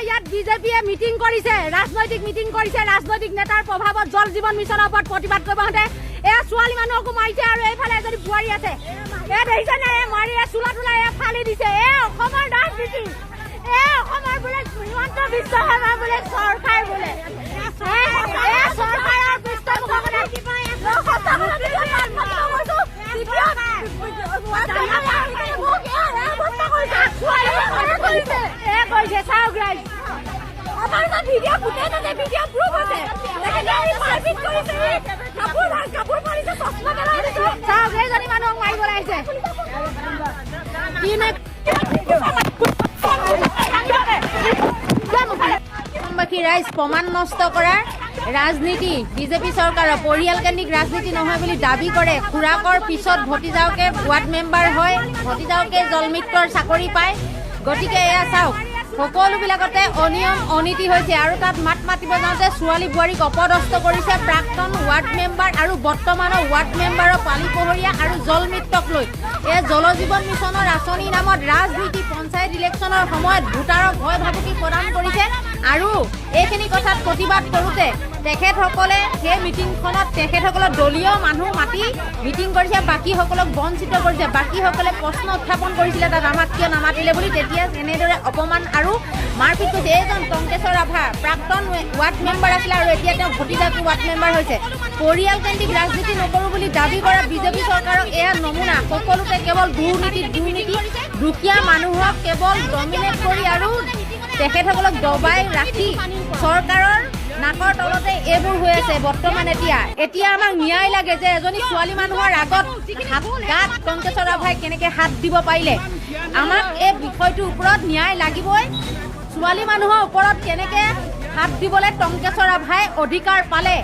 ইয়াত বিজেপিয়ে মিটিং কৰিছে, ৰাজনৈতিক মিটিং কৰিছে, ৰাজনৈতিক নেতাৰ প্ৰভাৱত জল জীৱন মিছনৰ ওপৰত প্ৰতিবাদ কৰিব হওঁতে এয়া ছোৱালী মানুহকো মাৰিছে আৰু এইফালে এজনী বোৱাৰী আছে এয়া দেখিছে নে মাৰি চোলা তোলা এয়া ফালি দিছে। অসমৰ ৰাজনীতি অসমৰ বোলে হিমন্ত বিশ্ব শৰ্মা বোলে চৰকাৰ বোলে চৰকাৰৰ পৃষ্ঠপোষকতা মানুহক মাৰিব লাগিছে। অসমবাসী ৰাইজ প্ৰমাণ নষ্ট কৰাৰ ৰাজনীতি বিজেপি চৰকাৰৰ পৰিয়ালকেন্দ্ৰিক ৰাজনীতি নহয় বুলি দাবী কৰে। খুৰাকৰ পিছত ভতিজাকে ৱাৰ্ড মেম্বাৰ হয়, ভতিজাকে জলমিত্ৰৰ চাকৰি পায়। গতিকে এয়া চাওক সকলোবিলাকতে অনিয়ম অনীতি হৈছে আৰু তাত মাত মাতিব যাওঁতে ছোৱালী বোৱাৰীক অপদস্থ কৰিছে প্ৰাক্তন ৱাৰ্ড মেম্বাৰ আৰু বৰ্তমানৰ ৱাৰ্ড মেম্বাৰৰ পালিপহৰীয়া আৰু জলমিত্ৰক লৈ। এই জল জীৱন মিছনৰ আঁচনিৰ নামত ৰাজনীতি পঞ্চায়ত ইলেকশ্যনৰ সময়ত ভোটাৰক ভয় ভাবুকি প্ৰদান কৰিছে আৰু এইখিনি কথাত প্ৰতিবাদ কৰোঁতে তেখেতসকলে সেই মিটিংখনত তেখেতসকলৰ দলীয় মানুহ মাতি মিটিং কৰিছে, বাকীসকলক বঞ্চিত কৰিছে। বাকীসকলে প্ৰশ্ন উত্থাপন কৰিছিলে তাত আমাক কিয় নামাতিলে বুলি, তেতিয়া এনেদৰে অপমান আৰু মাৰপিট কৰিছে। এইজন টংকেশ্বৰ ৰাভা প্ৰাক্তন ৱাৰ্ড মেম্বাৰ আছিলে আৰু এতিয়া তেওঁ ভতিজাটো ৱাৰ্ড মেম্বাৰ হৈছে। পৰিয়ালকেন্দ্ৰিক ৰাজনীতি নকৰোঁ বুলি দাবী কৰা বিজেপি চৰকাৰক এয়া নমুনা। সকলোতে কেৱল দুৰ্নীতি, দুখীয়া মানুহক কেৱল ডমিনেট কৰি আৰু তেখেতসকলক দবাই ৰাখি চৰকাৰৰ নাকৰ তলতে এইবোৰ হৈ আছে বৰ্তমান। এতিয়া আমাক ন্যায় লাগে যে এজনী ছোৱালী মানুহৰ আগত গাত টংকেশ্বৰ ৰাভাই কেনেকে হাত দিব পাৰিলে। আমাক এই বিষয়টোৰ ওপৰত ন্যায় লাগিবই। ছোৱালী মানুহৰ ওপৰত কেনেকে হাত দিবলৈ টংকেশ্বৰ ৰাভাই অধিকাৰ পালে